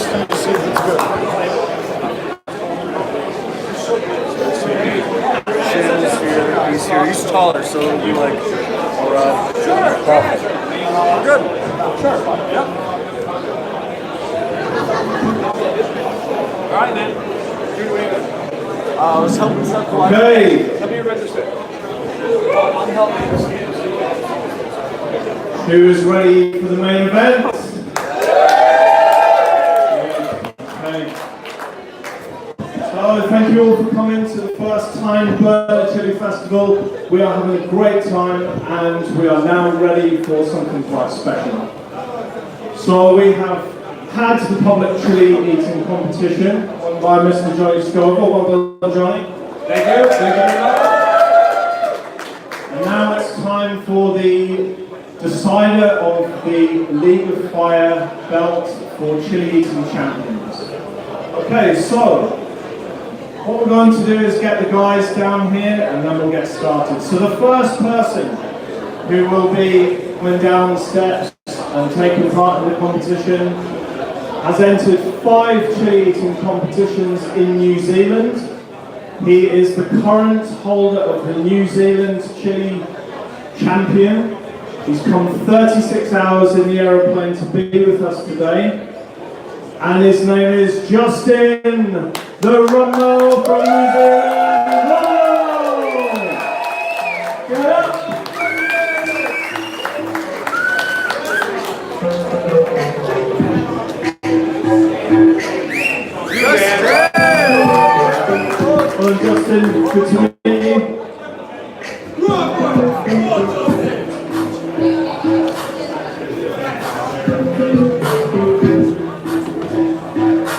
testing to see if it's good. Shannon's here, he's here. He's taller, so it'll be like, alright. Sure. We're good. Sure. Yep. Alright, man. I was helping stuff. Okay. Let me register. I'm helping. Who's ready for the main event? Okay. So thank you all for coming to the first Tyne Chilli Festival. We are having a great time and we are now ready for something quite special. So we have had the public chili eating competition by Mr. Johnny Scoville. Well done, Johnny. Thank you. Thank you very much. And now it's time for the decider of the League of Fire belt for chili eating champions. Okay, so what we're going to do is get the guys down here and then we'll get started. So the first person who will be coming down the steps and taking part in the competition has entered 5 chili eating competitions in New Zealand. He is the current holder of the New Zealand chili champion. He's come 36 hours in the aeroplane to be with us today. And his name is Justin, the Rummel from New Zealand. Rummel! Get up! Well, Justin, good to meet you.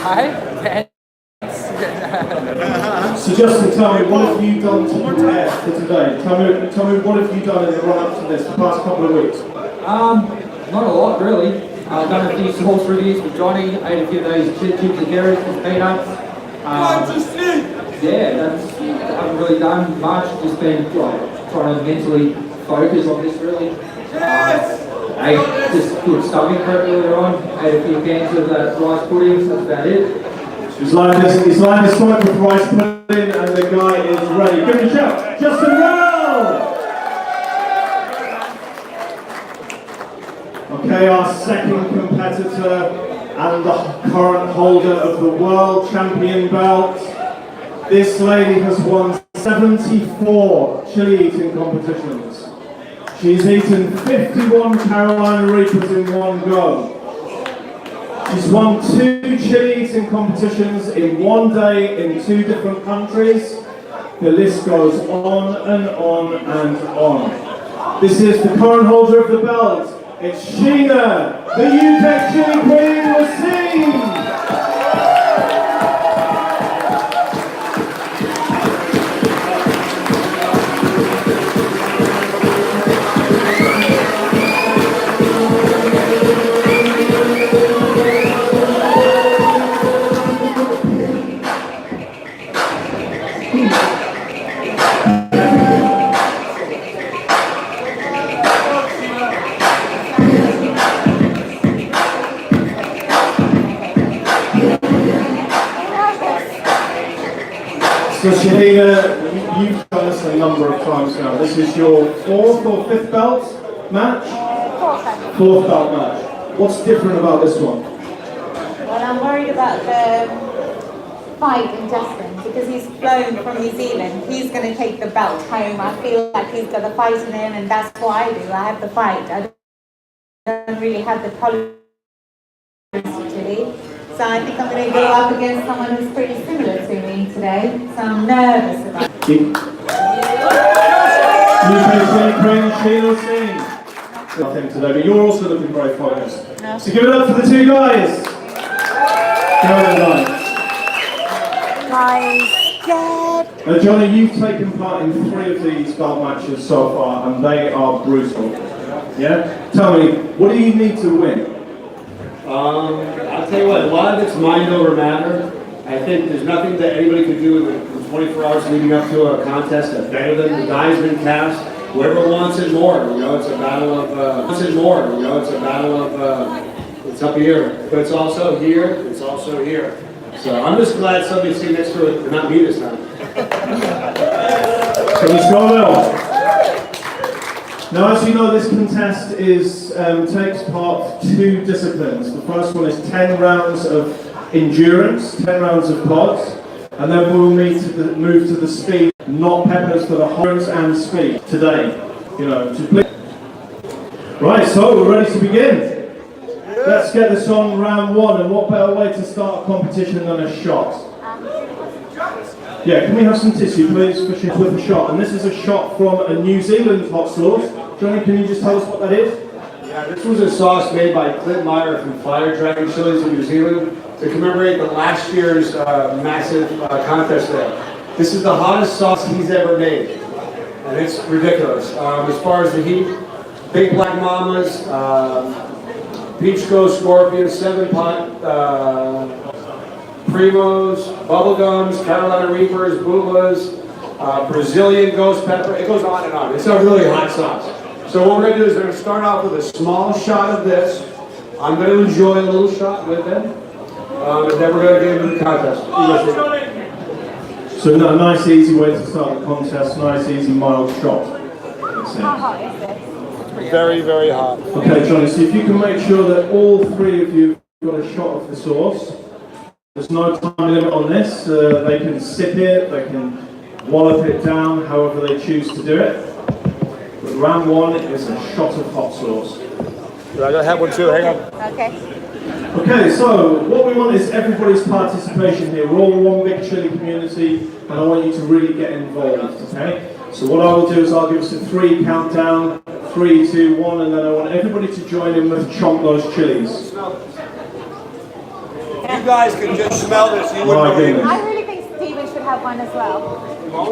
Hi. So Justin, tell me, what have you done to prepare for today? Tell me what have you done in the run-up to this the past couple of weeks? Not a lot really. I've done a few horse reviews with Johnny, ate a few of those chips and carrots with peanuts. Yeah, I haven't really done much, just been trying to mentally focus on this really. Ate just good stuffing prep earlier on, ate a few cans of that rice pudding, so that's about it. He's like this smoke with rice pudding and the guy is ready. Give me a shout, Justin Rummel! Okay, our second competitor and the current holder of the World Champion belt. This lady has won 74 chili eating competitions. She's eaten 51 Carolina Reapers in one go. She's won 2 chili eating competitions in one day in 2 different countries. The list goes on and on and on. This is the current holder of the belt. It's Sheena, the UK Chili Queen, will sing! So Sheena, you've done this a number of times now. This is your 4th or 5th belt match? 4th belt match. What's different about this one? Well, I'm worried about the fight in Justin because he's flown from New Zealand. He's going to take the belt home. I feel like he's got the fight in him, and that's what I do. I have the fight. I don't really have the tolerance to chili. So I think I'm going to go up against someone who's pretty similar to me today. So I'm nervous about it. Sheena Singh. Nothing today, but you're also looking very focused. No. So give it up for the 2 guys. Go on, Guys, Now Johnny, you've taken part in 3 of these belt matches so far, and they are brutal. Yeah? Tell me, what do you need to win? I'll tell you what, a lot of it's mind over matter. I think there's nothing that anybody could do in the 24 hours leading up to a contest that's better than the die's been cast. Whoever wants it more, it's a battle of, It's up here. If it's also here, it's also here. So I'm just glad somebody's sitting next to it and not me this time. So let's go well. Now, as you know, this contest takes part 2 disciplines. The first one is 10 rounds of endurance, 10 rounds of pods, and then we'll move to the speed, not peppers for the endurance and speed today. Right, so we're ready to begin. Let's get this on round 1, and what better way to start a competition than a shot? Yeah, can we have some tissue, please, with a shot? And this is a shot from a New Zealand hot sauce. Johnny, can you just tell us what that is? Yeah, this was a sauce made by Clint Meyer from Fire Dragon Chilies in New Zealand to commemorate the last year's massive contest there. This is the hottest sauce he's ever made, and it's ridiculous. As far as the heat, Big Black Mamas, Peach Ghost Scorpion, 7-Pot, Primos, Bubblegums, Carolina Reapers, Bubas, Brazilian Ghost Pepper. It goes on and on. It's a really hot sauce. So what we're going to do is we're going to start off with a small shot of this. I'm going to enjoy a little shot with them. And then we're going to get into the contest. So a nice easy way to start the contest, nice easy mild shot. How hot is this? Very, very hot. Okay, Johnny, so if you can make sure that all 3 of you got a shot of the sauce. There's no time limit on this. They can sip it, they can wallop it down, however they choose to do it. But round 1 is a shot of hot sauce. I gotta have one too, hang on. Okay. Okay, so what we want is everybody's participation here. We're all one big chili community, and I want you to really get involved, okay? So what I will do is I'll give us a 3 countdown, 3, 2, 1, and then I want everybody to join in with chomp those chilies. You guys can just smell this, you My wouldn't believe it. goodness. I really think Steven should have one as well.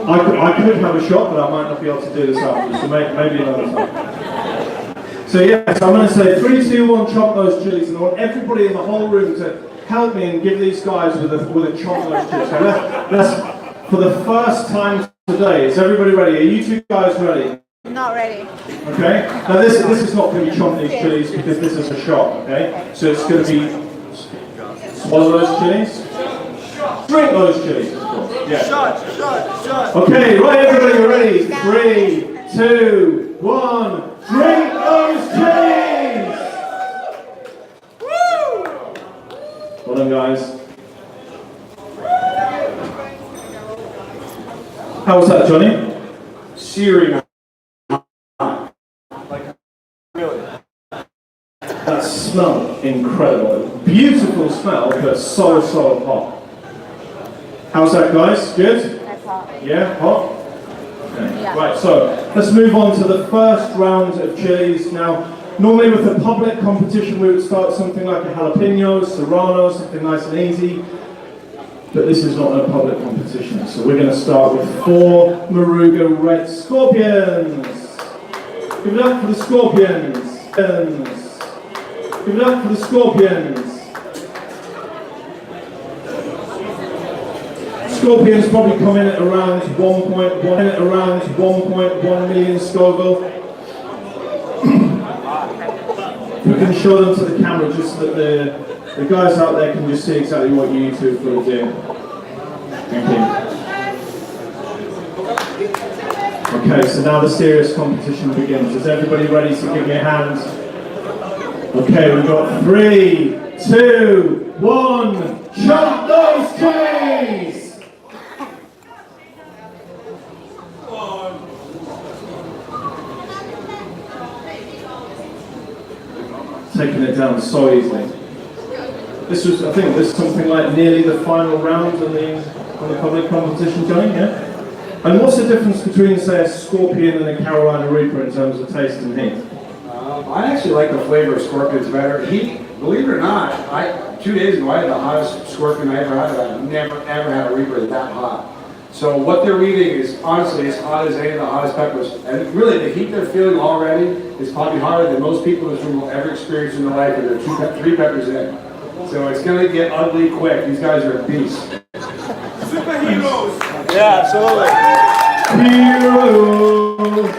I could have a shot, but I might not be able to do this after, so maybe another time. So yes, I'm going to say 3, 2, 1, chomp those chilies, and I want everybody in the whole room to help me and give these guys with a chomp those chilies. So that's for the first time today. Is everybody ready? Are you 2 guys ready? Not ready. Okay. Now this is not going to be chomp these chilies because this is a shot. Okay. So it's going to be swallow those chilies, drink those chilies. Of course. Yeah. Shot. Okay, right, everybody, you ready? 3, 2, 1, drink those chilies! Woo! Well done, guys. How was that, Johnny? Searing. Really? That smelled incredible. Beautiful smell, but so hot. How's that, guys? Good? That's hot. Yeah, hot? Okay. Yeah. Right, so let's move on to the first round of chilies. Now, normally with a public competition, we would start something like a jalapeno, serrano, something nice and easy. But this is not a public competition, so we're going to start with 4 Maruga Red Scorpions. Give it up for the Scorpions. Give it up for the Scorpions. Scorpions probably come in at around 1.1 million Scoville. We can show them to the camera just so that the guys out there can just see exactly what you two will do. Thank you. Okay, so now the serious competition begins. Is everybody ready to give me a hand? Okay, we've got 3, 2, 1, chop those trees! Taking it down so easily. I think this is something like nearly the final round on the public competition going, yeah? And what's the difference between, say, a Scorpion and a Carolina Reaper in terms of taste and heat? I actually like the flavor of Scorpions better. Believe it or not, 2 days ago I had the hottest Scorpion I ever had. I've never ever had a Reaper that hot. So what they're eating is honestly as hot as any of the hottest peppers. And really the heat they're feeling already is probably hotter than most people in this room will ever experience in their life when they're 3 peppers in. So it's going to get ugly quick. These guys are a beast. Superheroes! Yeah, absolutely. Heroes!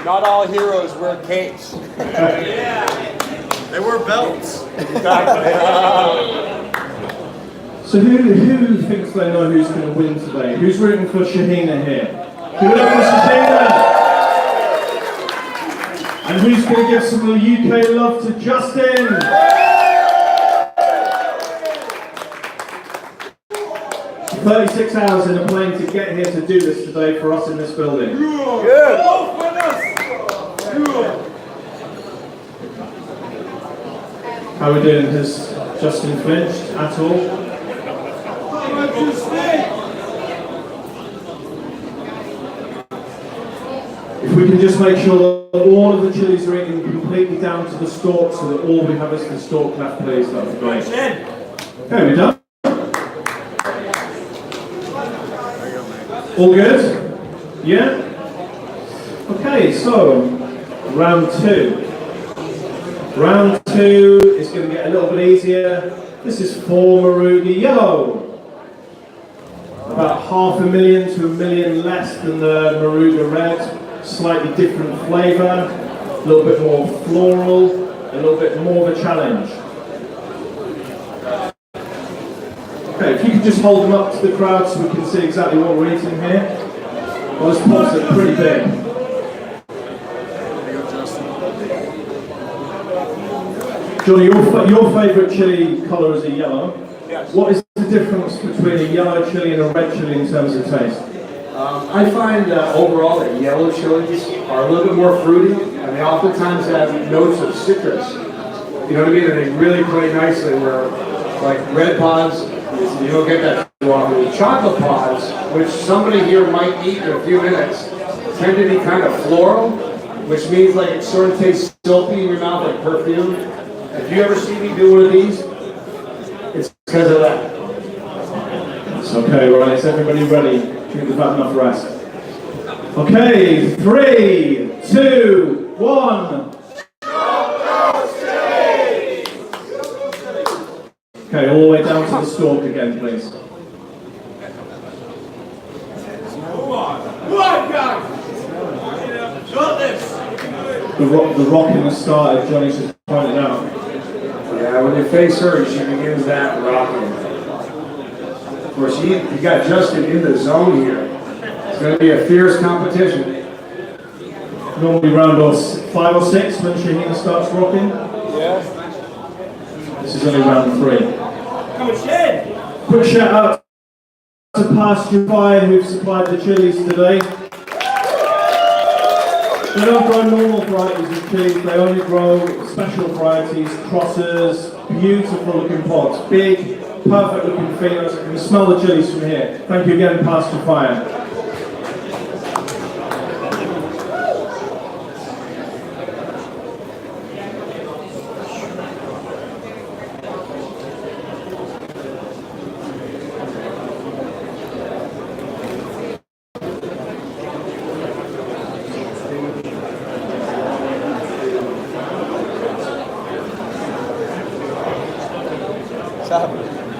Not all heroes wear capes. They wear belts. So who thinks they know who's going to win today? Who's rooting for Shahina here? Give it up for Shahina! And who's going to give some UK love to Justin? 36 hours in a plane to get here to do this today for us in this building. Good. How are we doing? Has Justin flinched at all? If we can just make sure that all of the chilies are eaten completely down to the stalk so that all we have is the stalk left, please, that would be great. Okay, we're done. All good? Yeah? Okay, so round two. Round two is going to get a little bit easier. This is for Maruga Yellow. About 500,000 to 1 million less than the Maruga Red. Slightly different flavour, a little bit more floral, a little bit more of a challenge. Okay, if you could just hold them up to the crowd so we can see exactly what we're eating here. Well, those pots are pretty big. Johnny, your favourite chili colour is a yellow. Yes. What is the difference between a yellow chili and a red chili in terms of taste? I find overall that yellow chilies are a little bit more fruity, and they oftentimes have notes of citrus. You know what I mean? And they really play nicely where, like red pods, you don't get that too often. The chocolate pods, which somebody here might eat in a few minutes, tend to be kind of floral, which means like it sort of tastes silky in your mouth like perfume. If you ever see me do one of these, it's because of that. It's okay, right, is everybody ready? We've had enough rest. Okay, 3, 2, 1. Okay, all the way down to the stalk again, please. The rock in the start, as Johnny just pointed out. Yeah, when you face her, she begins that rocking. Of course, you got Justin in the zone here. It's going to be a fierce competition. Normally round 5 or 6 when Shahina starts rocking. Yeah. This is only round 3. Come on, Shed. Quick shout out to Pasture Fire who've supplied the chilies today. They don't grow normal varieties of chilies, they only grow special varieties, crosses, beautiful looking pots, big, perfect looking feelers. You can smell the chilies from here. Thank you again, Pasture Fire.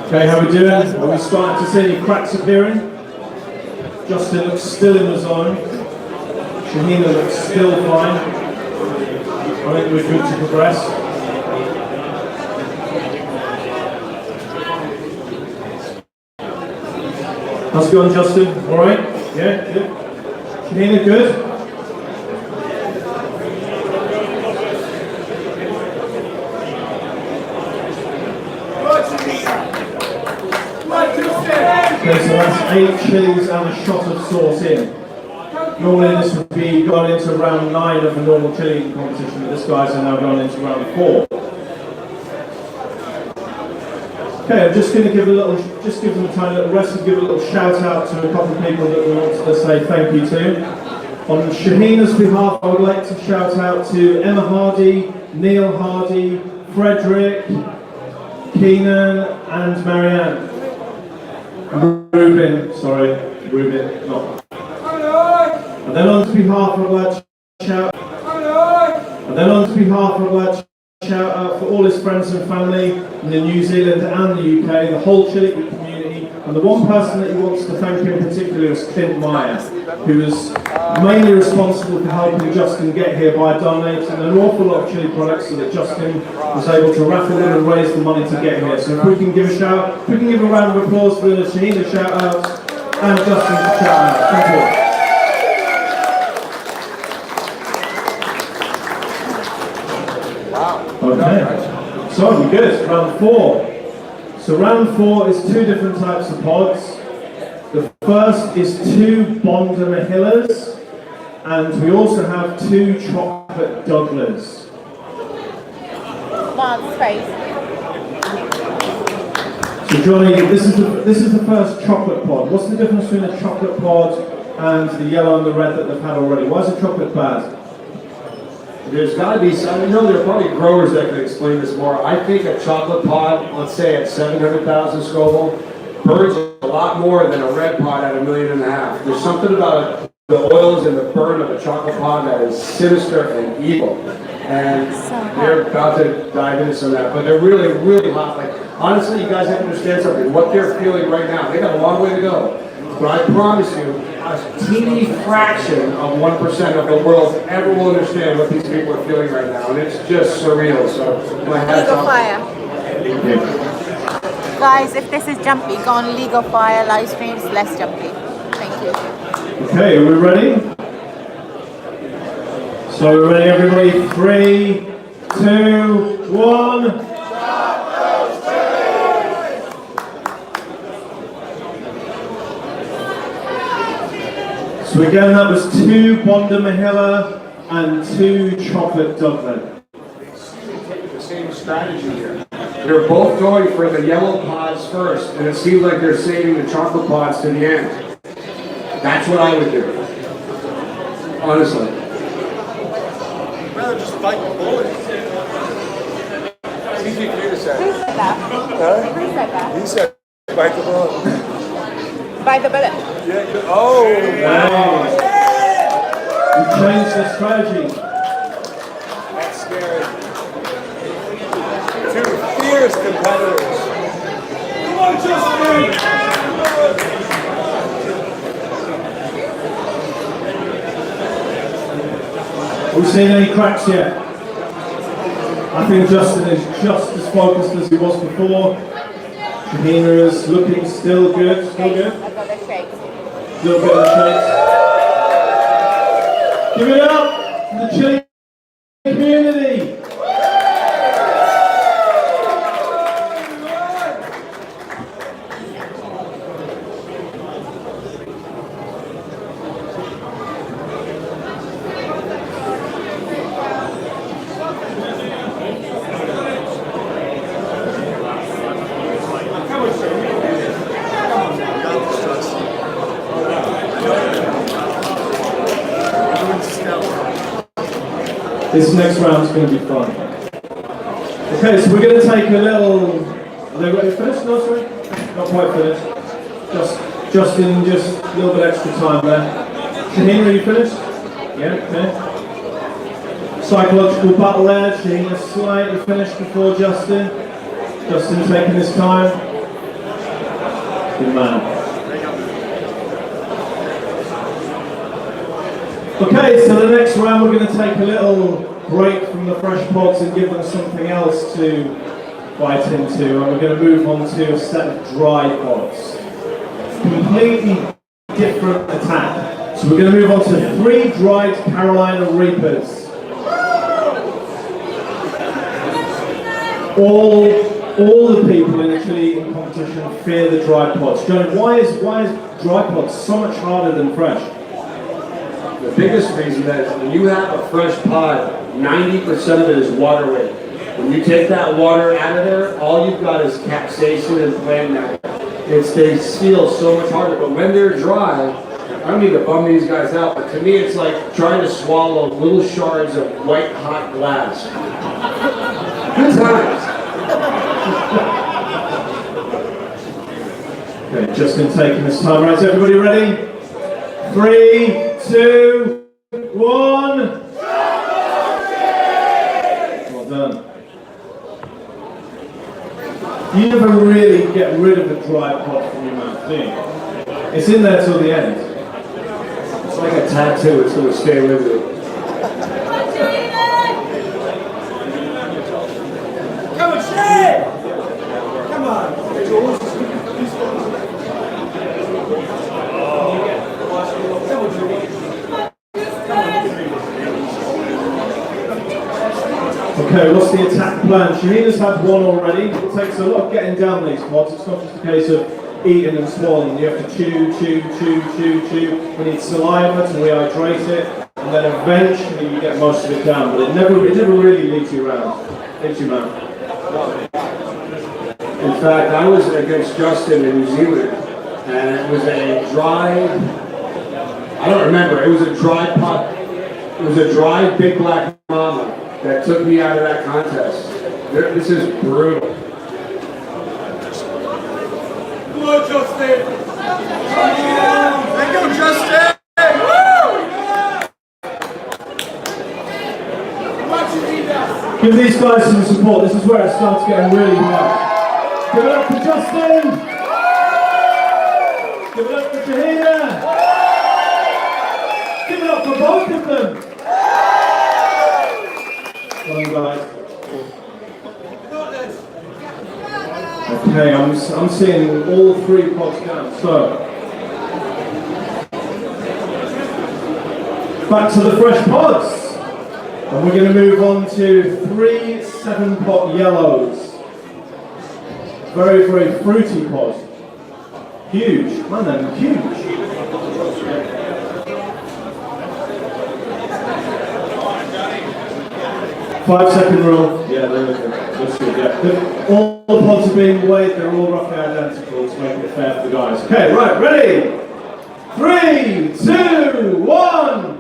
Okay, how we doing? Are we starting to see any cracks appearing? Justin looks still in the zone. Shahina looks still fine. I think we're good to progress. How's it going, Justin? All right? Yeah, good. Shahina, good? Okay, so that's 8 chilies and a shot of sauce in. Normally this would be going into round 9 of the normal chili competition, but this guy's are now going into round 4. Okay, I'm just going to give them a tiny little rest and give a little shout out to a couple of people that we wanted to say thank you to. On Shahina's behalf, I would like to shout out to Emma Hardy, Neil Hardy, Frederick, Keenan and Marianne. Ruben, not. And then on behalf, I'd like to shout out for all his friends and family in the New Zealand and the UK, the whole Chilli community, And the one person that he wants to thank in particular is Clint Meyer, who was mainly responsible for helping Justin get here by donating an awful lot of chili products so that Justin was able to raffle them and raise the money to get here. So if we can give a shout, if we can give a round of applause for Shaheen, a shout out, and Justin a shout out. Thank you. Okay, so we're good. Round 4. So round 4 is 2 different types of pods. The first is 2 Bond and Mahillas, and we also have 2 chocolate Douglers. Mark's face. So Johnny, this is the first chocolate pod. What's the difference between a chocolate pod and the yellow and the red that they've had already? Why is the chocolate bad? There's got to be some, there are probably growers that can explain this more. I think a chocolate pod, let's say at 700,000 Scoville, burns a lot more than a red pod at 1.5 million. There's something about the oils and the burn of a chocolate pod that is sinister and evil. And they're about to dive into some of that, but they're really, really hot. Like, honestly, you guys have to understand something. What they're feeling right now, they got a long way to go. But I promise you, a teeny fraction of 1% of the world ever will understand what these people are feeling right now, and it's just surreal. So my hat's Legal off. Fire. Guys, if this is jumpy, go on Legal Fire live streams, less jumpy. Thank you. Okay, are we ready? So we're ready, everybody? 3, 2, 1. So again, that was 2 Bonda Mahilla and 2 chocolate Douglas. The same strategy here. They're both going for the yellow pods first, and it seems like they're saving the chocolate pods to the end. That's what I would do. Honestly. I'd rather just bite the bullet. It's easy for you to say. Who said that? Huh? Who said that? He said bite the bullet. By the bullet. Yeah, oh! Wow. We changed the strategy. That's scary. 2 fierce competitors. Come on, Justin! Have we seen any cracks yet? I think Justin is just as focused as he was before. Shahina is looking still good, still good. I've got the shakes. Little bit of shakes. Give it up for the Chilli community. This next round's going to be fun. Okay, so we're going to take a little. Are they ready to finish? No, sorry, not quite finished. Justin, just a little bit extra time there. Shaheen, are you finished? Yeah, okay. Psychological battle there. Shaheen is slightly finished before Justin. Justin taking his time. Good man. Okay, so the next round we're going to take a little break from the fresh pods and give them something else to bite into, and we're going to move on to a set of dry pods. Completely different attack. So we're going to move on to 3 dried Carolina Reapers. All the people in the chili eating competition fear the dry pods. Johnny, why is dry pods so much harder than fresh? The biggest reason is when you have a fresh pod, 90% of it is water weight. When you take that water out of there, all you've got is capsaicin and plant matter. They seal so much harder, but when they're dry, I don't mean to bum these guys out, but to me it's like trying to swallow little shards of white hot glass. Good times. Okay, Justin taking his time. Right, is everybody ready? 3, 2, 1. Well done. You never really get rid of the dry pod from your mouth, do you? It's in there till the end. It's like a tattoo, it's going to stay with you. Come on, Chilli! Come on. Okay, what's the attack plan? Shahina's had one already. It takes a lot of getting down these pods. It's not just a case of eating and swallowing. You have to chew. We need saliva to rehydrate it, and then eventually you get most of it down. But it never really leaves you around. Leaves you around. In fact, I was against Justin in New Zealand, and it was a dry, I don't remember, it was a dry pot, it was a dry Big Black Mama that took me out of that contest. This is brutal. Come on, Justin! Let go, Justin! Woo! Give these guys some support. This is where it starts getting really hard. Give it up for Justin! Give it up for Shahina! Give it up for both of them! Well done, guys. Okay, I'm seeing all three pods down. So, back to the fresh pods. And we're going to move on to 3 7-pot yellows. Very, very fruity pod. Huge. Man, they're huge. Five-second rule. Yeah, that's good. Yeah. All the pods are being weighed. They're all roughly identical to make it fair for the guys. Okay, right, ready? 3, 2, 1.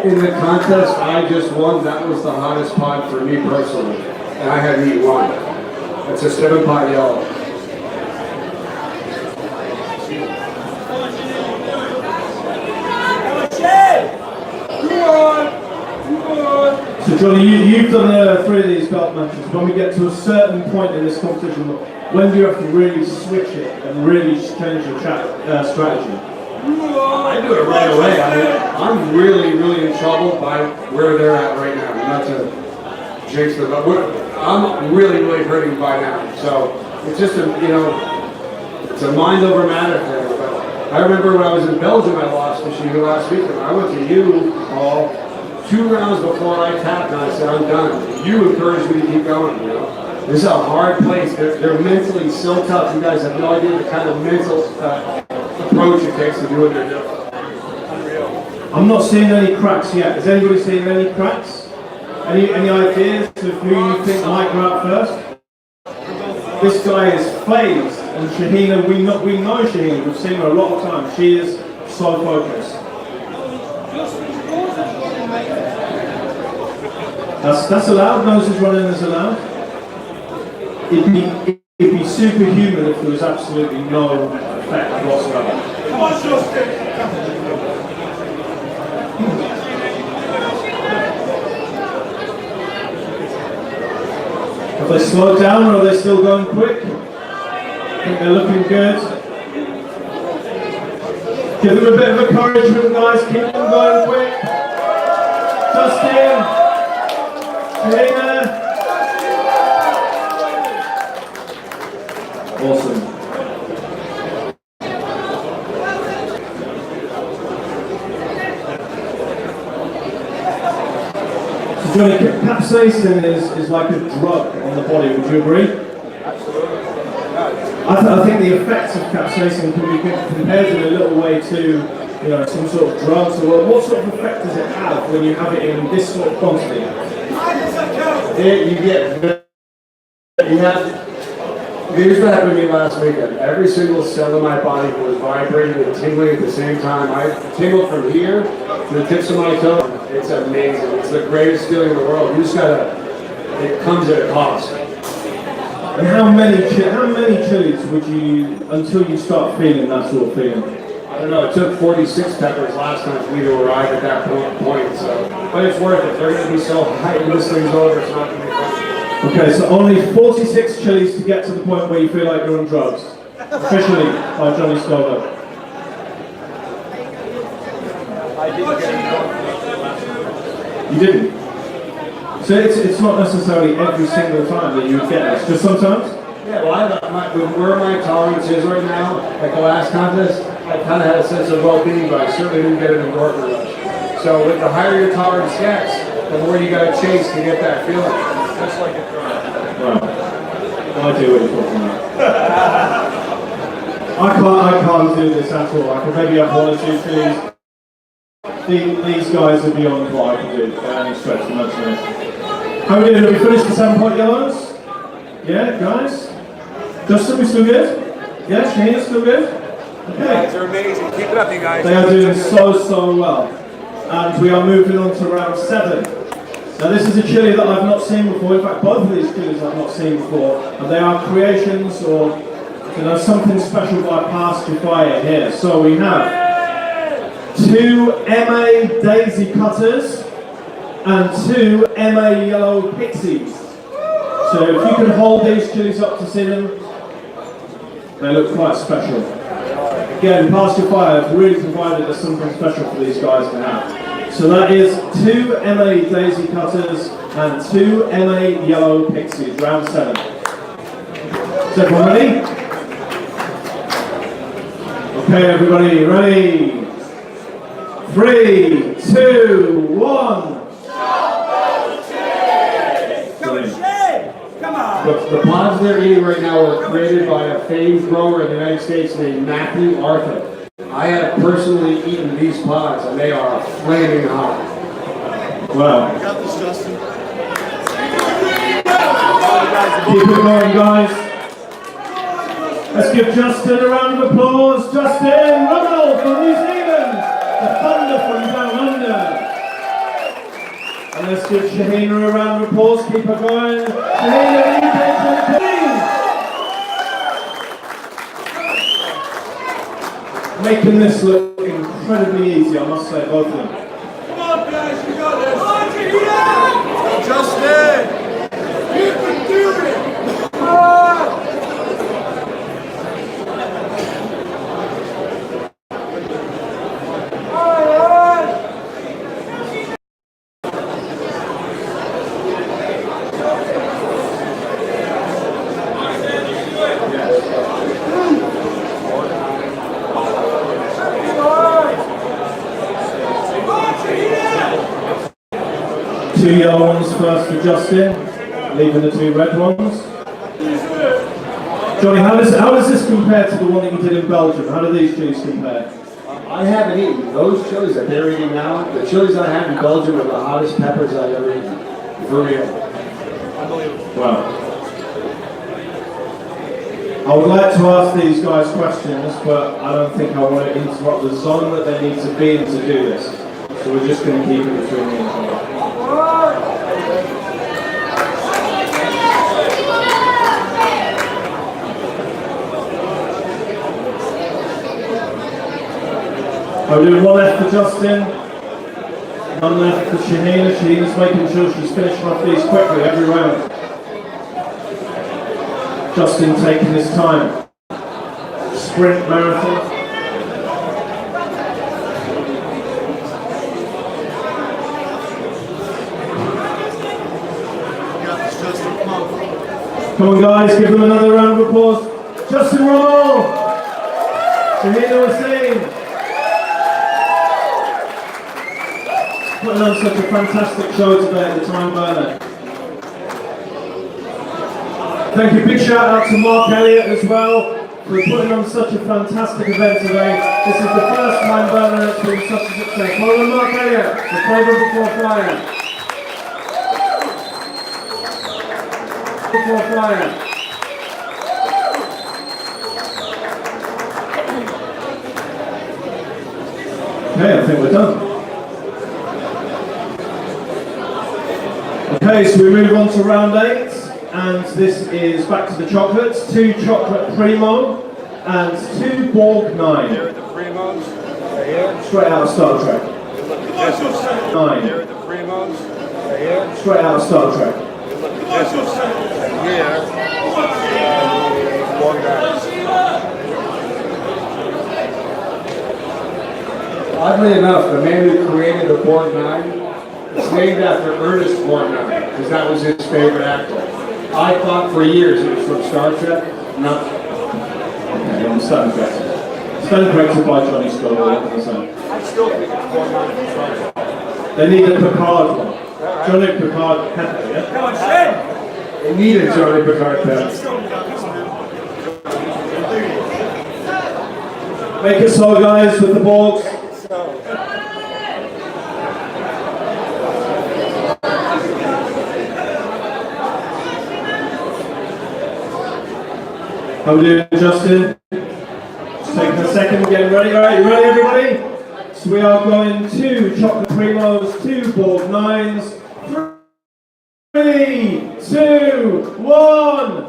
In the contest I just won, that was the hottest pod for me personally, and I hadn't eaten one. It's a 7-pot yellow. So Johnny, you've done 3 of these belt matches. When we get to a certain point in this competition, when do you have to really switch it and really change your strategy? I do it right away. I mean, I'm really, really in trouble by where they're at right now. Not to jinx them, but I'm really, really hurting by now. So it's just it's a mind over matter thing. But I remember when I was in Belgium, I lost to Shiva last week, and I went to you all 2 rounds before I tapped, and I said, I'm done. You encouraged me to keep going, This is a hard place. They're mentally so tough. You guys have no idea the kind of mental approach it takes to do what they're doing. I'm not seeing any cracks yet. Is anybody seeing any cracks? Any ideas of who you think might go out first? This guy is phased, and Shahina, we know Shahina. We've seen her a lot of times. She is so focused. That's allowed. Noses running is allowed. It'd be superhuman if there was absolutely no effect whatsoever. Come on, Justin! Have they slowed down or are they still going quick? I think they're looking good. Give them a bit of encouragement, guys. Keep them going quick. Justin. Shahina. Awesome. So Johnny, capsaicin is like a drug on the body, would you agree? Absolutely. I think the effects of capsaicin can be compared in a little way to some sort of drugs. Or what sort of effect does it have when you have it in this sort of quantity? Here's what happened to me last weekend. Every single cell in my body was vibrating and tingling at the same time. I tingled from here to the tips of my toes. It's amazing. It's the greatest feeling in the world. You just gotta, it comes at a cost. And how many chilies would you, until you start feeling that sort of feeling? I don't know, it took 46 peppers last time for me to arrive at that point, so. But it's worth it. They're going to be so high when this thing's over, it's not going to be fun. Okay, so only 46 chilies to get to the point where you feel like you're on drugs. Officially, by Johnny Stover. I didn't get it. You didn't? So it's not necessarily every single time that you would get this, just sometimes? Yeah, well, where my tolerance is right now, like the last contest, I kind of had a sense of well-being, but I certainly didn't get an endorphin rush. So with the higher your tolerance gets, the more you got to chase to get that feeling. Just like a drug. Well, I do what you're talking about. I can't do this at all. I can maybe have one or two chilies. These guys are beyond what I can do by any stretch of the imagination. How are we doing? Have we finished the 7-point yellows? Yeah, guys? Justin, we still good? Yeah, Shane, still good? You Okay. guys are amazing. Keep it up, you guys. They are doing so well. And we are moving on to round 7. Now this is a chili that I've not seen before. In fact, both of these chilies I've not seen before. And they are creations or something special by Pasture Fire here. So we have 2 MA Daisy Cutters and 2 MA Yellow Pixies. So if you can hold these chilies up to see them, they look quite special. Again, Pasture Fire have really provided us something special for these guys to have. So that is 2 MA Daisy Cutters and 2 MA Yellow Pixies, round 7. Is everyone ready? Okay, everybody, ready? 3, 2, 1. The pods they're eating right now were created by a famed grower in the United States named Matthew Arthur. I have personally eaten these pods and they are flaming hot. Wow. You got this, Justin. Keep it going, guys. Let's give Justin a round of applause. Justin Rummel from New Zealand, the thunder from down under. And let's give Shahina a round of applause. Keep her going. Shahina, UK champion. Making this look incredibly easy, I must say, both of them. Come on, guys, you got this. Justin! You can do it! Two yellow ones first for Justin, leaving the 2 red ones. Johnny, how does this compare to the one that you did in Belgium? How do these chilies compare? I haven't eaten those chilies that they're eating now. The chilies I had in Belgium are the hottest peppers I've ever eaten. For real. Wow. I would like to ask these guys questions, but I don't think I want to interrupt the zone that they need to be in to do this. So we're just going to keep it between me and you. I'm doing 1 left for Justin, 1 left for Shahina. Shahina's making sure she's finishing off these quickly every round. Justin taking his time. Sprint marathon. Come on guys, give them another round of applause. Justin Rummel! Shahina Wasim! Putting on such a fantastic show today at the Tyne Burner. Thank you, big shout out to Mark Elliott as well for putting on such a fantastic event today. This is the first Tyne Burner that's been such a success. Well done, Mark Elliott, the favourite before flying. Before flying. Okay, I think we're done. Okay, so we move on to round 8, and this is back to the chocolates. 2 chocolate primo and 2 Borg 9. Here are the primos. Straight out of Star Trek. 9. Here at the Primos. Here. Straight out of Star Trek. And here. One guy. Oddly enough, the man who created the Borg 9 is named after Ernest Borgnine, because that was his favorite actor. I thought for years it was from Star Trek. No. Okay, I'm stand corrected. Stand corrected by Johnny Scott. I still think it's Borg 9 from Star Trek. They need a Picard one. Johnny Picard Pepper, yeah? Come on, Shen! They needed Johnny Picard Pepper. Make it so, guys, with the Borgs. How we doing, Justin? Just taking a second, getting ready. All right, you ready, everybody? So we are going to Chocolate Primos, 2 Borg 9s. 3, 2, 1.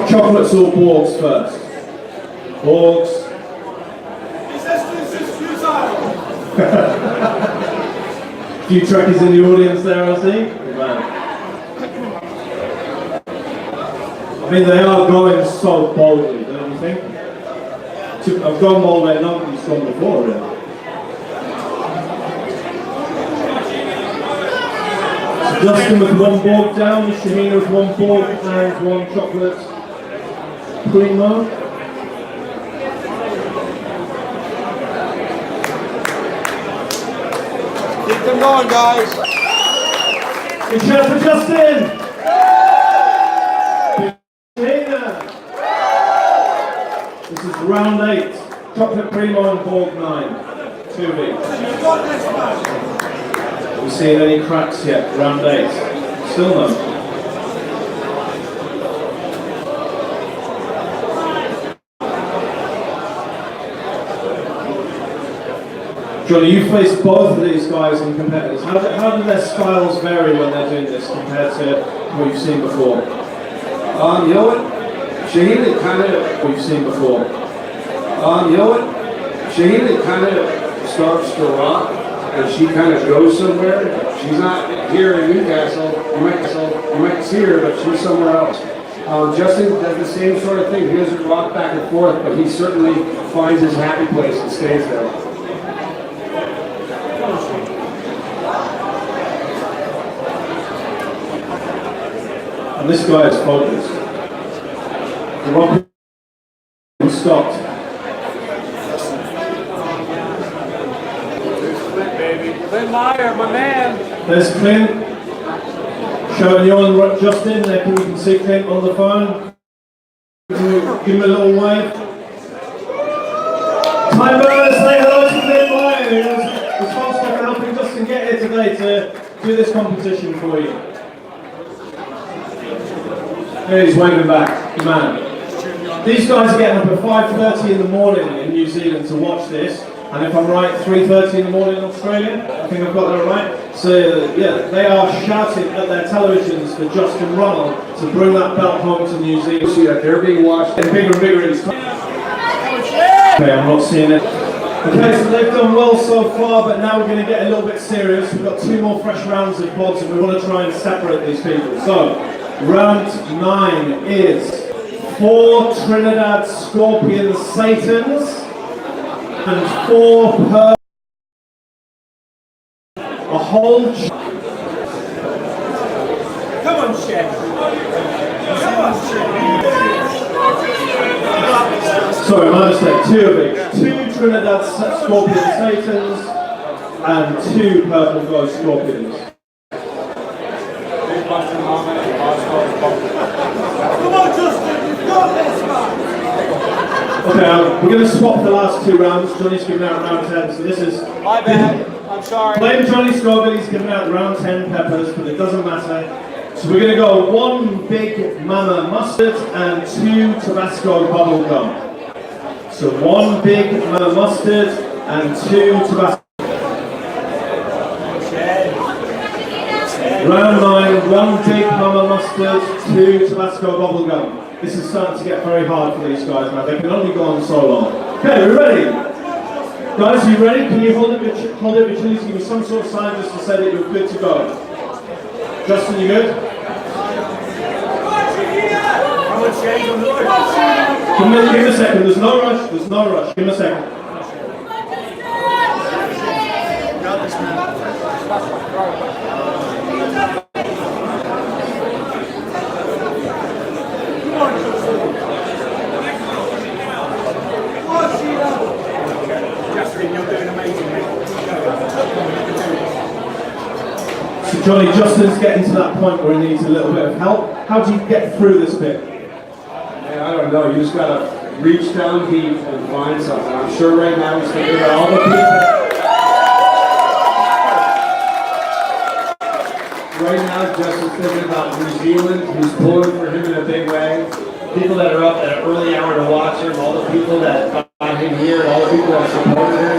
Chocolates or Borgs first? Borgs. Few Trekkies in the audience there, I see. Good man. I mean, they are going so boldly, don't you think? I've gone all the way along, he's gone before, really. So Justin with 1 Borg down, Shahina with 1 Borg and 1 chocolate primo. Keep them going, guys. Good shout for Justin! Shahina! This is round 8. Chocolate Primo and Borg 9. 2 of each. Have we seen any cracks yet? Round 8. Still no. Johnny, you faced both of these guys in competitors. How do their styles vary when they're doing this compared to what you've seen before? You know what? Shahina kind of, What you've seen before? you know what? Shahina kind of starts to rock, and she kind of goes somewhere. She's not here in Newcastle. You might see her, but she's somewhere else. Justin does the same sort of thing. He doesn't rock back and forth, but he certainly finds his happy place and stays there. And this guy is focused. The rocket stopped. Clint Meyer, my man. There's Clint. Showing you on Justin. There, you can see Clint on the phone. Give him a little wave. Tyne, say hello to Clint Meyer, who's responsible for helping Justin get here today to do this competition for you. Here he's waving back, good man. These guys are getting up at 5:30 in the morning in New Zealand to watch this, and if I'm right, 3:30 in the morning in Australia. I think I've got that right. So yeah, they are shouting at their televisions for Justin Rummel to bring that belt home to New Zealand. See that they're being watched. Getting bigger and bigger each time. Okay, I'm not seeing it. Okay, so they've done well so far, but now we're going to get a little bit serious. We've got 2 more fresh rounds of pods, and we want to try and separate these people. So, round 9 is 4 Trinidad Scorpion Satans and 4 a whole. Come on, Shen. Come on, Shen. Sorry, my mistake. 2 of each. 2 Trinidad Scorpion Satans and 2 Purple Glow Scorpions. Come on, Justin. You've got this, man. Okay, we're going to swap the last 2 rounds. Johnny's giving out round 10, so this is... My bad. I'm sorry. Blame Johnny Scoville, he's giving out round 10 peppers, but it doesn't matter. So we're going to go 1 Big Mama Mustard and 2 Tabasco Bubble Gum. So 1 Big Mama Mustard and 2 Tabasco. Round 9, 1 big Mama Mustard, 2 Tabasco bubblegum. This is starting to get very hard for these guys now. They can only go on so long. Okay, we're ready. Guys, are you ready? Can you hold up your chilies? Give me some sort of sign just to say that you're good to go. Justin, you good? Give me a second. There's no rush. There's no rush. Give me a second. Got this, man. So Johnny, Justin's getting to that point where he needs a little bit of help. How do you get through this bit? Man, I don't know. You just gotta reach down deep and find something. I'm sure right now he's thinking about all the people. Right now, Justin's thinking about New Zealand, who's pulling for him in a big way. People that are up at an early hour to watch him, all the people that got him here, all the people that supported him.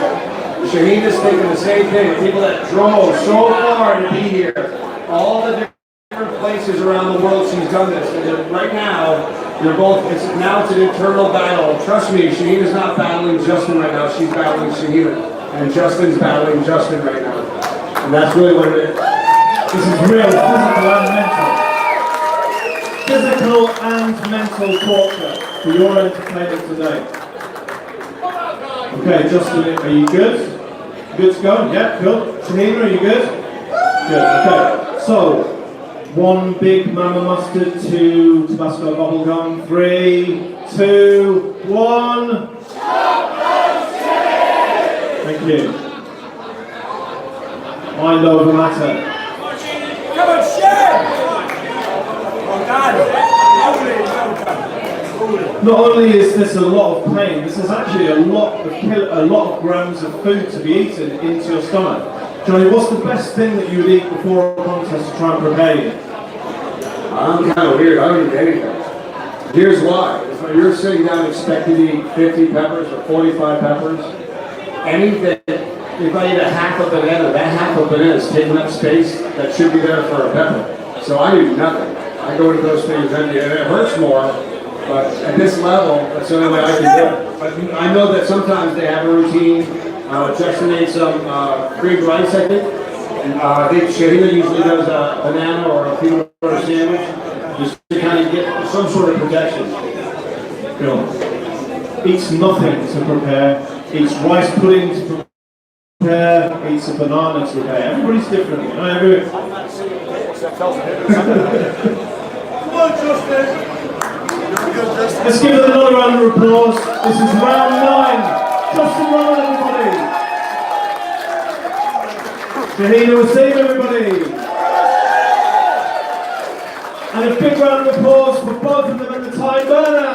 Shaheen is thinking the same thing. People that drove so far to be here, all the different places around the world she's done this. And right now, they're both. It's an internal battle. Trust me, Shaheen is not battling Justin right now. She's battling Shaheen, and Justin's battling Justin right now. And that's really what it is. This is real physical and mental torture for your entertainment today. Okay, Justin, are you good? Good to go? Yeah, good. Shaheen, are you good? Good, okay. So, 1 big Mama Mustard, 2 Tabasco bubblegum, 3, 2, 1. Thank you. Mind over matter. Come on, share! Oh, God. Not only is this a lot of pain, this is actually a lot of grams of food to be eaten into your stomach. Johnny, what's the best thing that you would eat before a contest to try and prepare you? I'm kind of weird. I don't eat anything. Here's why. If you're sitting down expecting to eat 50 peppers or 45 peppers, anything, if I eat a half a banana, that half a banana is taking up space that should be there for a pepper. So I do nothing. I go into those things empty, and it hurts more. But at this level, that's the only way I can do it. But I know that sometimes they have a routine. Justin ate some creamed rice, I think. And I think Shahina usually does a banana or a peanut butter sandwich, just to kind of get some sort of protection. Cool. Eats nothing to prepare. Eats rice pudding to prepare. Eats a banana to prepare. Everybody's different. You know, Come on, Justin. Let's give them another round of applause. This is round 9. Justin Rummel, everybody. Shahina will save everybody. And a big round of applause for both of them and the Tyne burner.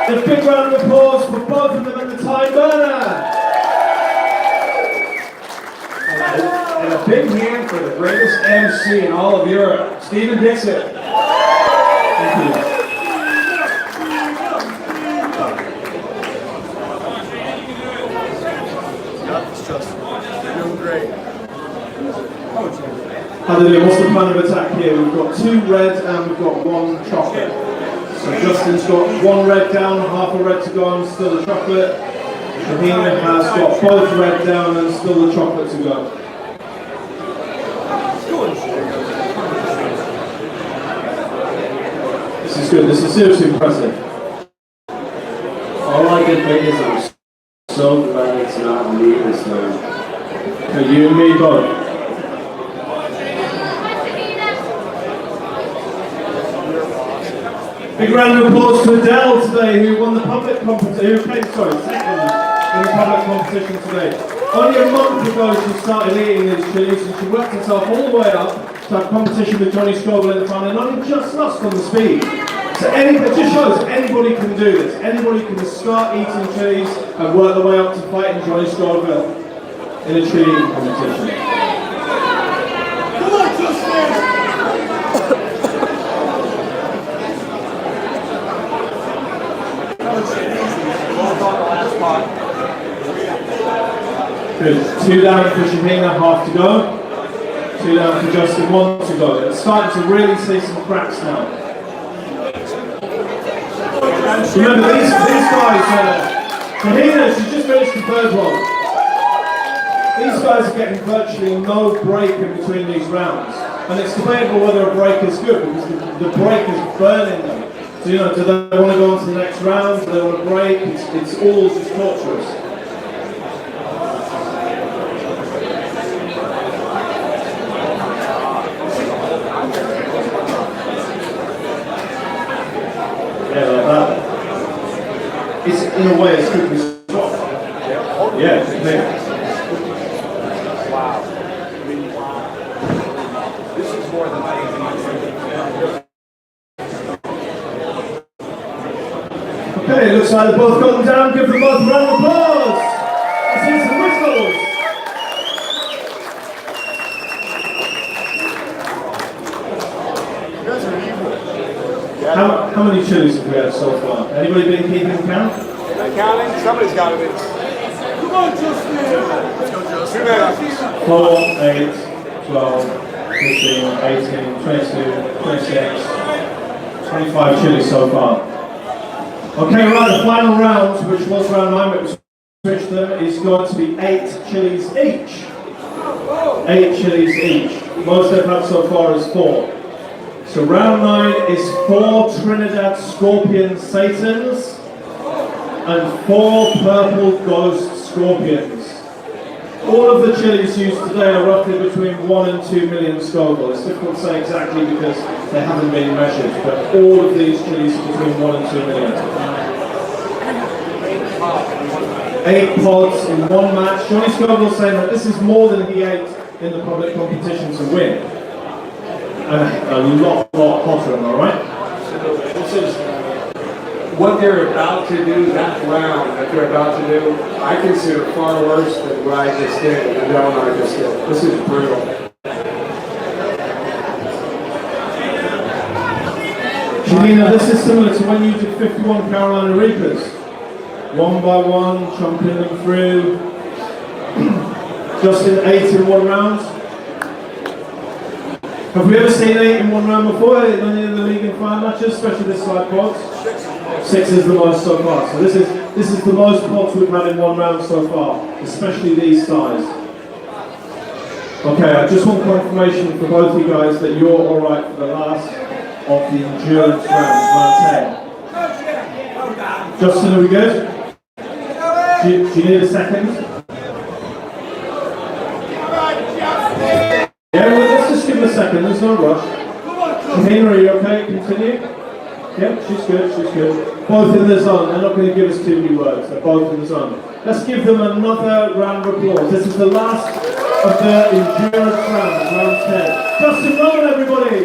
And a big round of applause for both of them and the Tyne burner. And a big hand for the greatest MC in all of Europe, Stephen Dixon. Thank you. How do what's the plan of attack here? We've got 2 red and we've got 1 chocolate. So Justin's got 1 red down, half a red to go and still the chocolate. Shahina has got both red down and still the chocolate to go. This is good, this is seriously impressive. All I can think is I'm so glad it's not me this time. Okay, you and me both. Big round of applause to Adele today, who won the public competition, who came, second in the public competition today. Only a month ago she started eating these chilies and she worked herself all the way up to have competition with Johnny Scoville in the final and only just lost on the speed. So it just shows anybody can do this. Anybody can start eating chilies and work their way up to fighting Johnny Scoville in a chili eating competition. Come on, Justin! Good. 2 down for Shahina, half to go. 2 down for Justin, 1 to go. It's starting to really see some cracks now. Remember, these guys, Tahina, she just finished the 3rd one. These guys are getting virtually no break in between these rounds. And it's debatable whether a break is good, because the break is burning them. So, do they want to go on to the next round? Do they want to break? It's all just torturous. Yeah, like that. It's, in a way, it's good for stop. Yeah, maybe. Wow. This is more than I Okay, it looks like they've both got them down. Give them both a round of applause. Let's hear some whistles. You guys are evil. How many chilies have we had so far? Anybody been keeping count? Counting? Somebody's got to be. Come on, Justin! Let's go, Justin. 4, 8, 12, 15, 18, 22, 26, 25 chilies so far. Okay, right, the final round, which was round 9, but we switched them, is going to be 8 chilies each. 8 chilies each. Most they've had so far is 4. So round 9 is 4 Trinidad Scorpion Satans and 4 Purple Ghost Scorpions. All of the chilies used today are roughly between 1 and 2 million Scoville. It's difficult to say exactly because they haven't been measured, but all of these chilies are between 1 and 2 million. 8 pods in 1 match. Johnny Scoville saying that this is more than he ate in the public competition to win. And a lot hotter, am I right? This is what they're about to do, that round that they're about to do, I consider far worse than what I just did, and the one I just did. This is brutal. Janina, this is similar to when you did 51 Carolina Reapers. 1 by 1, chomping them through. Just in 8 in 1 round. Have we ever seen 8 in 1 round before in any of the league and fire matches, especially this side pods? 6 is the most so far. So this is the most pods we've had in 1 round so far, especially these size. Okay, I just want confirmation for both you guys that you're alright for the last of the endurance rounds, round 10. Justin, are we good? Do you need a second? Yeah, well, let's just give it a second, there's no rush. Tahina, are you okay? Continue? Yeah, she's good, she's good. Both in the zone, they're not going to give us too many words, they're both in the zone. Let's give them another round of applause. This is the last of the endurance round, round 10. Justin Rummel, everybody!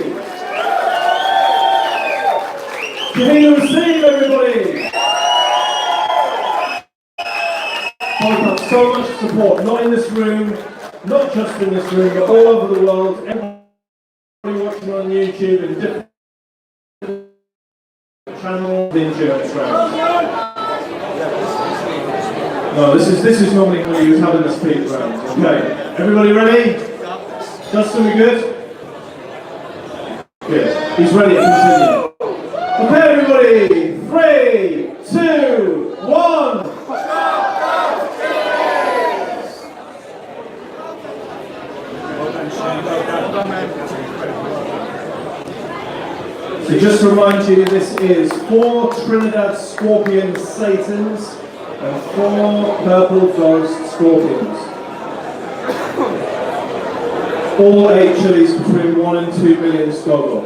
Tahina, receive, everybody! Both have so much support, not in this room, not just in this room, but all over the world. Everybody watching on YouTube and different channels, the endurance round. No, this is normally how you would have in the speed round. Okay, everybody ready? Justin, we good? Good. He's ready to continue. Okay, everybody. 3, 2, 1. So just to remind you, this is 4 Trinidad Scorpion Satans and 4 Purple Ghost Scorpions. All 8 chilies between 1 and 2 million Scoville.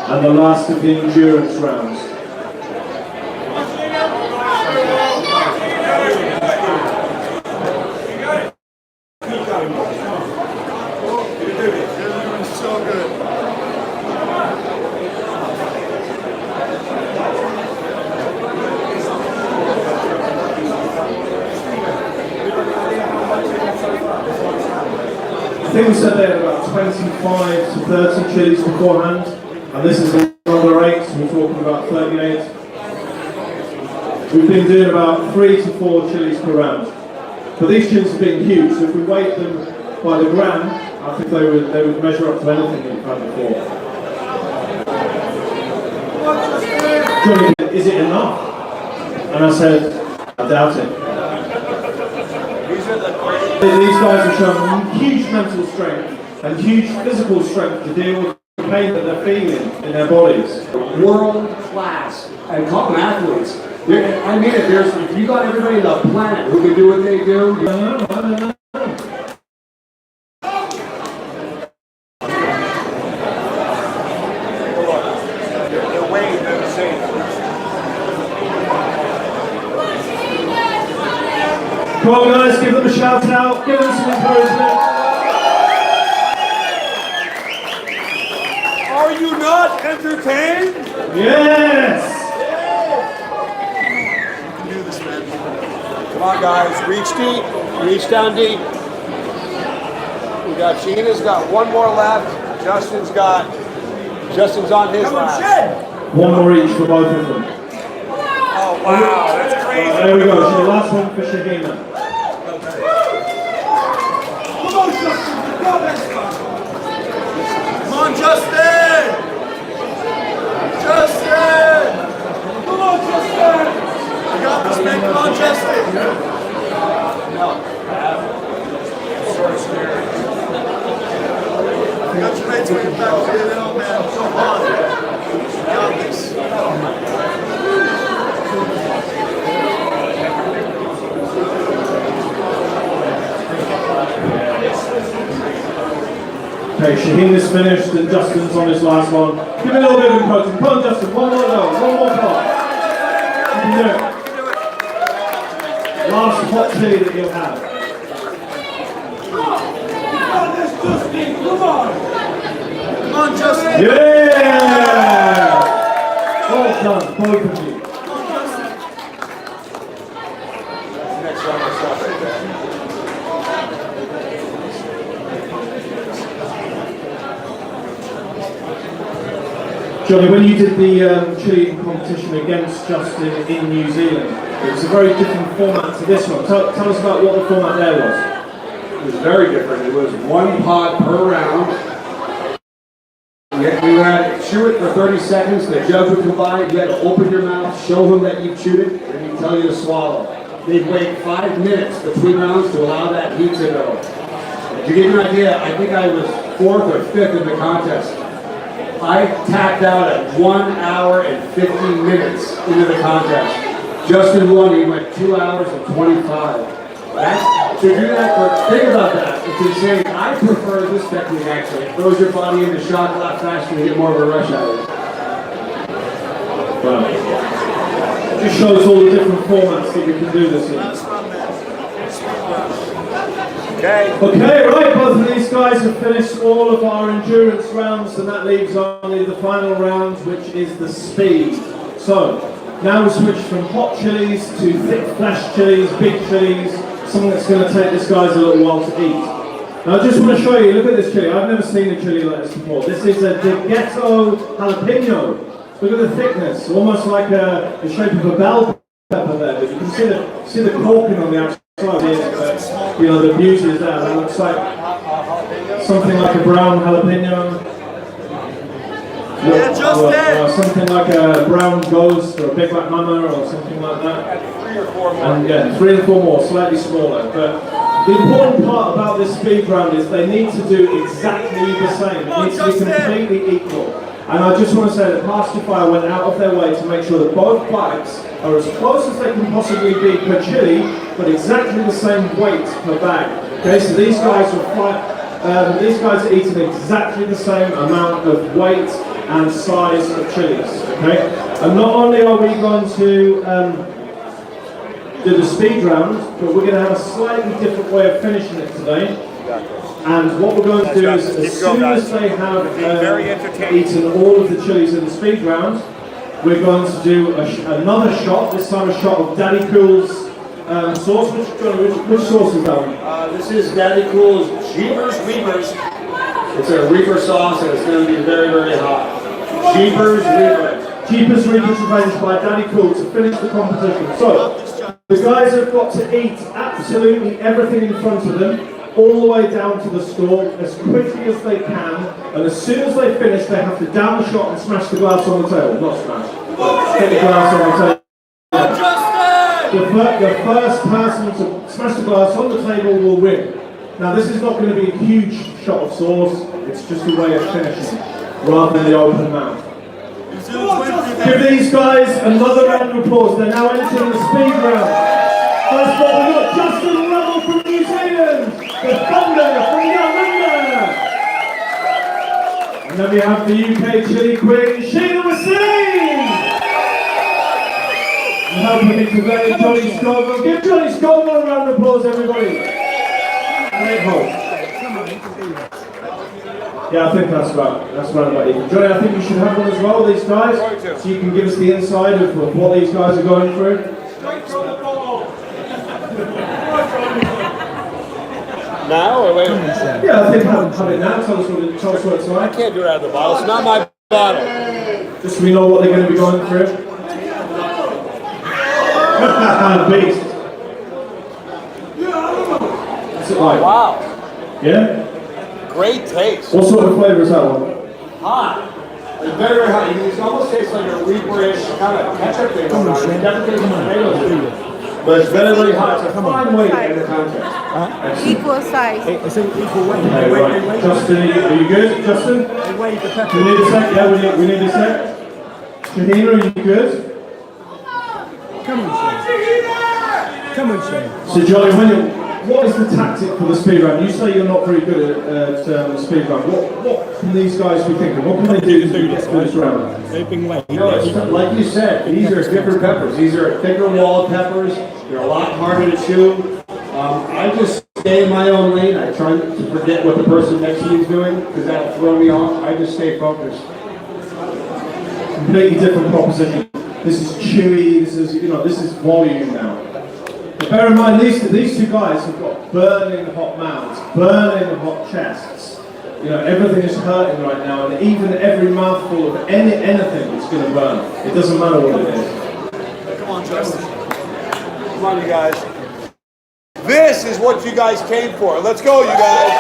And the last of the endurance rounds. So good. I think we said they had about 25 to 30 chilies beforehand, and this is another 8, so we're talking about 38. We've been doing about 3 to 4 chilies per round. But these chilies have been huge, so if we weight them by the gram, I think they would measure up to anything that you've had before. Johnny, is it enough? And I said, I doubt it. These guys have shown huge mental strength and huge physical strength to deal with the pain that they're feeling in their bodies. World class and common athletes. I mean it, if you got everybody on the planet who can do what they do. I don't know. Come on guys, give them a shout out, give them some encouragement. Are you not entertained? Yes! You can do this, man. Come on guys, reach deep, reach down deep. We got Gina's got one more left. Justin's on his last. One more each for both of them. Oh, wow, that's crazy. There we go, so the last one for Shahina. Come on, Justin! Justin! Come on, Justin! You got this, man. Come on, Justin! Sort of scary. You got your mates waiting back to the hill, man. Come on. You got this. Okay, Shahina's finished and Justin's on his last one. Give me a little bit of encouragement. Come on, Justin, one more go, one more part. You can do it. Last hot chili that you'll have. Come on, Justin! Yeah! Well done, both of you. Johnny, when you did the cheerleading competition against Justin in New Zealand, it was a very different format to this one. Tell us about what the format there was. It was very different. It was one pod per round. We had to chew it for 30 seconds. The judge would come by. You had to open your mouth, show him that you chewed it, and he'd tell you to swallow. They'd wait 5 minutes between rounds to allow that heat to go. To give you an idea, I think I was 4th or 5th in the contest. I tapped out at 1 hour and 15 minutes into the contest. Justin won, he went 2 hours and 25. To do that, think about that. It's insane. I prefer this technique actually. It throws your body into shock a lot faster and you get more of a rush out of it. Wow. It just shows all the different formats that we can do this in. Okay, right, both of these guys have finished all of our endurance rounds and that leaves only the final round, which is the speed. So, now we switch from hot chilies to thick flash chilies, big chilies, something that's going to take this guys a little while to eat. Now I just want to show you, look at this chili, I've never seen a chili like this before. This is a Ghetto jalapeno. Look at the thickness, almost like the shape of a bell pepper there, but you can see the corking on the outside. You know, the beauty is there. That looks like something like a brown jalapeno. Yeah, Justin! Something like a brown ghost or a big black mama or something like that. And 3 or 4 more. And yeah, 3 or 4 more, slightly smaller. But the important part about this speed round is they need to do exactly the same. It needs to be completely equal. And I just want to say that Pacifier went out of their way to make sure that both bites are as close as they can possibly be per chili, but exactly the same weight per bag. Okay, so these guys are eating exactly the same amount of weight and size of chilies. Okay, and not only are we going to do the speed round, but we're going to have a slightly different way of finishing it today. And what we're going to do is, as soon as they have eaten all of the chilies in the speed round, we're going to do another shot, this time a shot of Daddy Cool's sauce. Which sauce is that one? This is Daddy Cool's Jeepers Reapers. It's a Reaper sauce and it's going to be very, very hot. Jeepers Reapers. Jeepers Reapers Revenge by Daddy Cool to finish the competition. So, the guys have got to eat absolutely everything in front of them. all the way down to the stalk as quickly as they can, and as soon as they finish, they have to down the shot and smash the glass on the table. Not smash. Hit the glass on the table. The first person to smash the glass on the table will win. Now this is not going to be a huge shot of sauce, it's just a way of finishing, rather than the open mouth. Give these guys another round of applause. They're now entering the speed round. First of all, we've got Justin Rummel from New Zealand, the Thunder from Yamunda. And then we have the UK Chilli Queen, Sheila Wasim. And helping me today, Johnny Scoville. Give Johnny Scoville a round of applause, everybody. Great hope. Yeah, I think that's right about even. Johnny, I think you should have one as well, these guys, so you can give us the inside of what these guys are going through. Now or later? Yeah, I think have it now. Tell us what it's like. I can't do it out of the bottle. It's not my bottle. Just so we know what they're going to be going through. Beast. What's it like? Wow. Yeah? Great taste. What sort of flavour is that one? Hot. It's very, very hot. It almost tastes like a Reaper-ish kind of ketchup thing. It definitely tastes like tomatoes. But it's very, very hot. It's a fine way to end the contest. Equal size. It's an equal weight. Okay, right. Justin, are you good? Justin? They weigh the pepper. We need a sec. Yeah, we need a sec. Shahina, are you good? Come on, Shane. Come on, Shane. So Johnny, what is the tactic for the speed round? You say you're not very good at the speed round. What can these guys be thinking? What can they do to get through this round? They've been waiting. You know, like you said, these are different peppers. These are thicker walled peppers. They're a lot harder to chew. I just stay in my own lane. I try to forget what the person next to me is doing because that'll throw me off. I just stay focused. Completely different proposition. This is chewy. This is volume now. But bear in mind, these two guys have got burning hot mouths, burning hot chests. You know, everything is hurting right now, and even every mouthful of anything is going to burn. It doesn't matter what it is. Come on, Justin. Come on, you guys. This is what you guys came for. Let's go, you guys.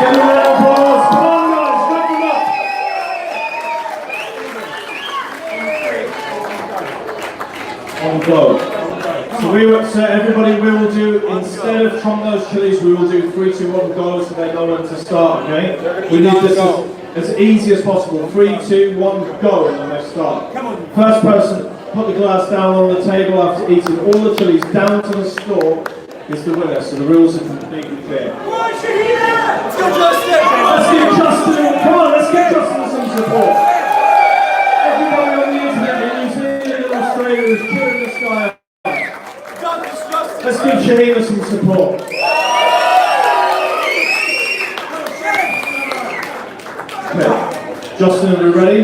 Give them a round of applause. Come on, guys, wrap them up. On go. So everybody, we will do, instead of from those chilies, we will do 3, 2, 1 go so they know when to start, okay? We need this as easy as possible. 3, 2, 1 go and then they start. First person, put the glass down on the table after eating all the chilies down to the stalk is the winner, so the rules are completely clear. Let's go, Justin. Let's give Justin, come on, let's give Justin some support. Everybody on the internet in New Zealand and Australia is cheering this guy up. Let's give Shahina some support. Okay. Justin, are you ready?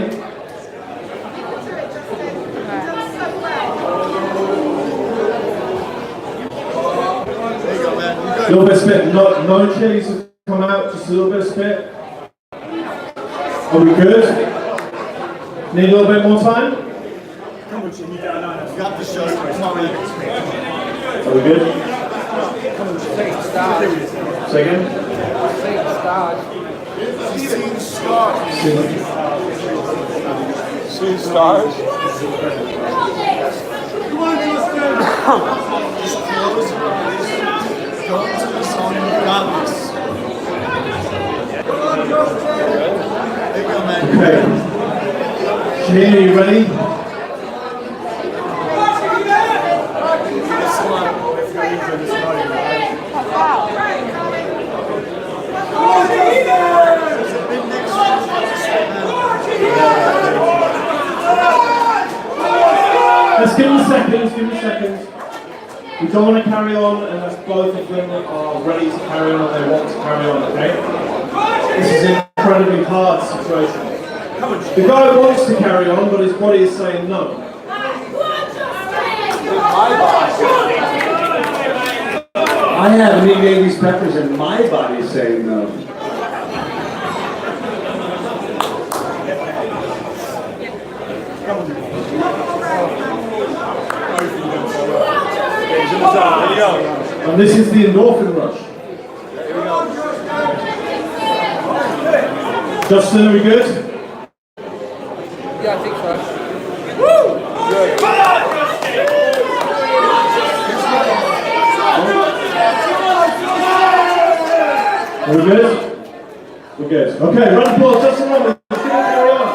A little bit of spit. No chilies have come out, just a little bit of spit. Are we good? Need a little bit more time? You got the show. Come on, man. Are we good? Say again? Seeing stars. Seeing stars? Come on, Justin. Just close your eyes. Go into the song. You got this. Come on, Justin. There you go, man. Okay. Shahina, are you ready? Let's give them seconds. We don't want to carry on unless both of them are ready to carry on and they want to carry on, okay? This is an incredibly hard situation. The guy wants to carry on, but his body is saying no. I haven't eaten any of these peppers and my body is saying no. And this is the endorphin rush. Here we go. Justin, are we good? Yeah, I think so. Woo! Good. Are we good? We're good. Okay, round of applause, Justin Rummel. Let's get it, carry on.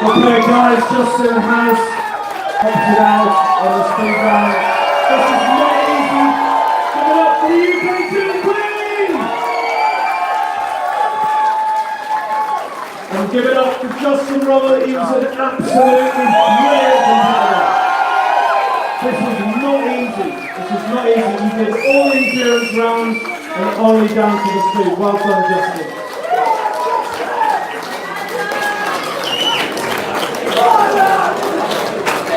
Okay, guys, Justin has opted out on the speed round. This is not easy. Give it up for the UK team, please! And give it up for Justin Rummel. He was an absolutely brilliant competitor. This was not easy. This was not easy. He did all the endurance rounds and only down to the speed. Well done, Justin.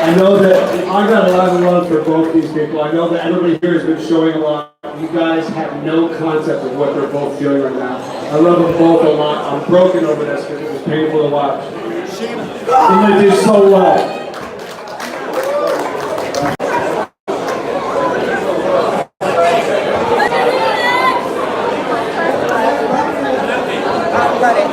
I know that I got a lot of love for both these people. I know that everybody here has been showing a lot. You guys have no concept of what they're both feeling right now. I love them both a lot. I'm broken over this because it was painful to watch. And they do so well. Got it.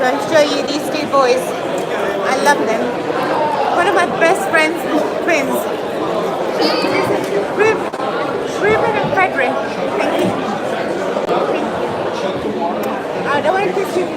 I'll show you these two boys. I love them. One of my best friends, twins. Ruben and Frederick. Thank you. Thank you. I don't want to kiss you.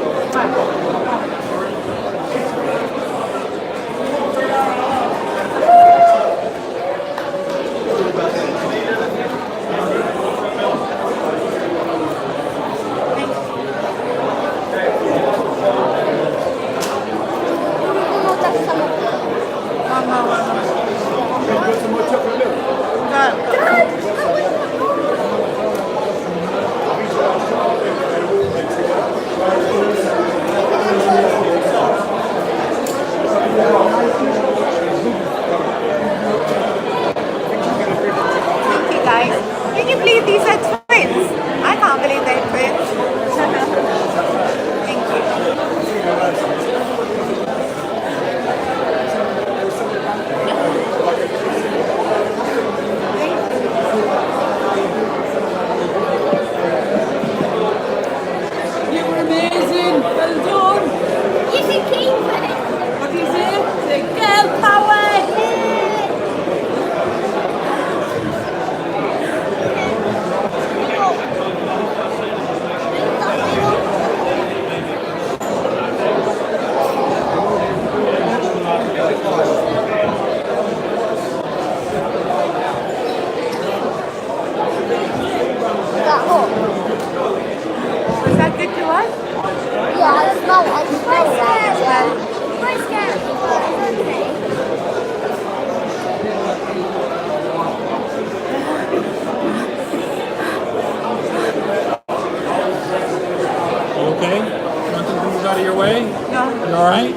way? No. You all right?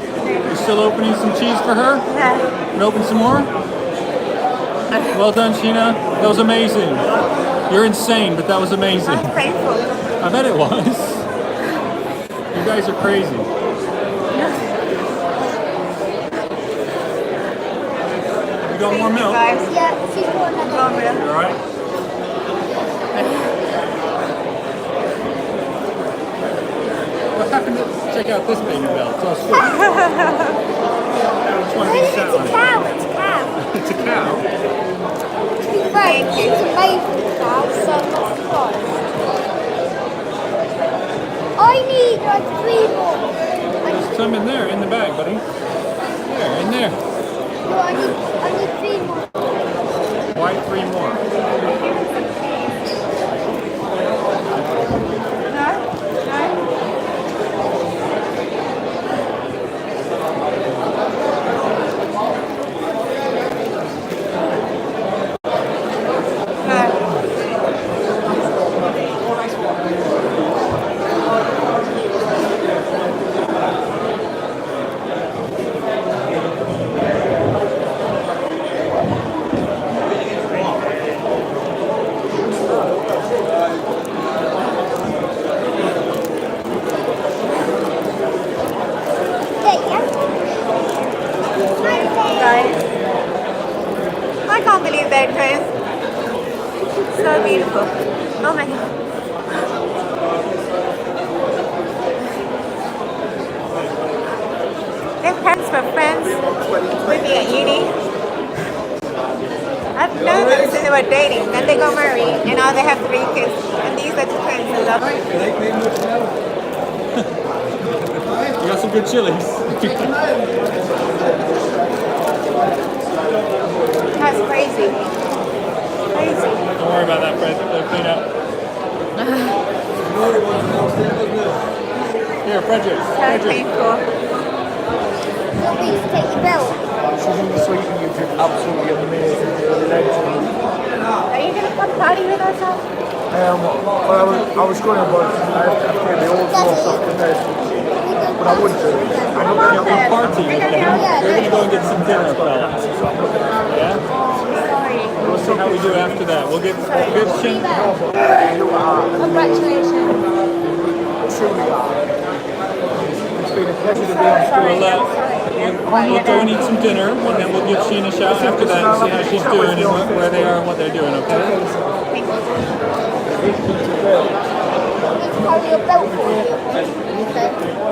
You still opening some cheese for her? Yeah. You open some more? Well done, Sheena. That was amazing. You're insane, but that was amazing. That's painful. I bet it was. You guys are crazy. You got more milk? Guys, Yeah, she's going to go on with it. You all right? What happened to check out this baby belt? It's all squished. Which one of these It's sat a on? cow, it's a cow. It's a cow. To be frank, it's a maple cow, so I'm not surprised. I need like 3 more. There's some in there, in the bag, buddy. There, in there. No, I need 3 more. Why 3 more? Guys, I can't believe that dress. So beautiful. Oh my god. Their parents were friends with me at uni. I've known them since they were dating. Then they got married, and now they have 3 kids. And these are the twins. I love them. You got some good chilies. That's crazy. Crazy. Don't worry about that, Fred. They'll clean up. Here, Frederick. So Frederick. painful. You'll be to take your belt. She's in the suite and you did absolutely amazing. Are you gonna come party with us? Well, I was going about I have to play the old school stuff today, but I wouldn't do it. Come on then. Party with them. We're going to go and get some dinner, fellas. Yeah? Sorry. We'll see how we do after that. We'll get Shin. Congratulations. It's been a pleasure to be on We'll go and eat some dinner, and then we'll give Sheen a shout after that and see how she's doing and where they are and what they're doing, okay? Carry your belt for you. Okay.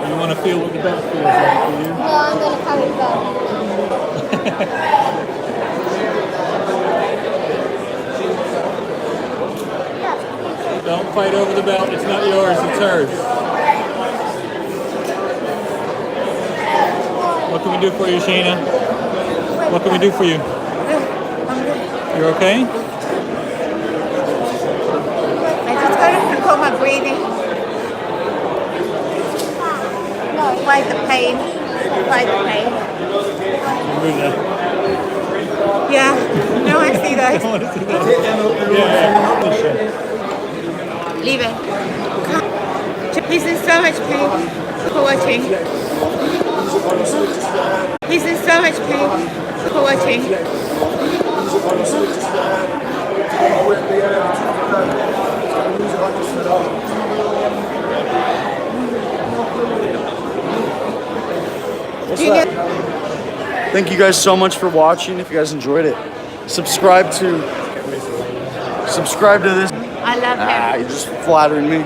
You want to feel what the belt feels like for you? No, I'm going to carry the belt. Don't fight over the belt. It's not yours, it's hers. What can we do for you, Shayna? What can we do for you? You're okay? I just got to control my breathing. Fight the pain. Fight the pain. Yeah. No, I see that. Leave it. He's in so much pain for watching. He's in so much pain for watching. Thank you guys so much for watching. If you guys enjoyed it, subscribe to this. I love him. You're just flattering me.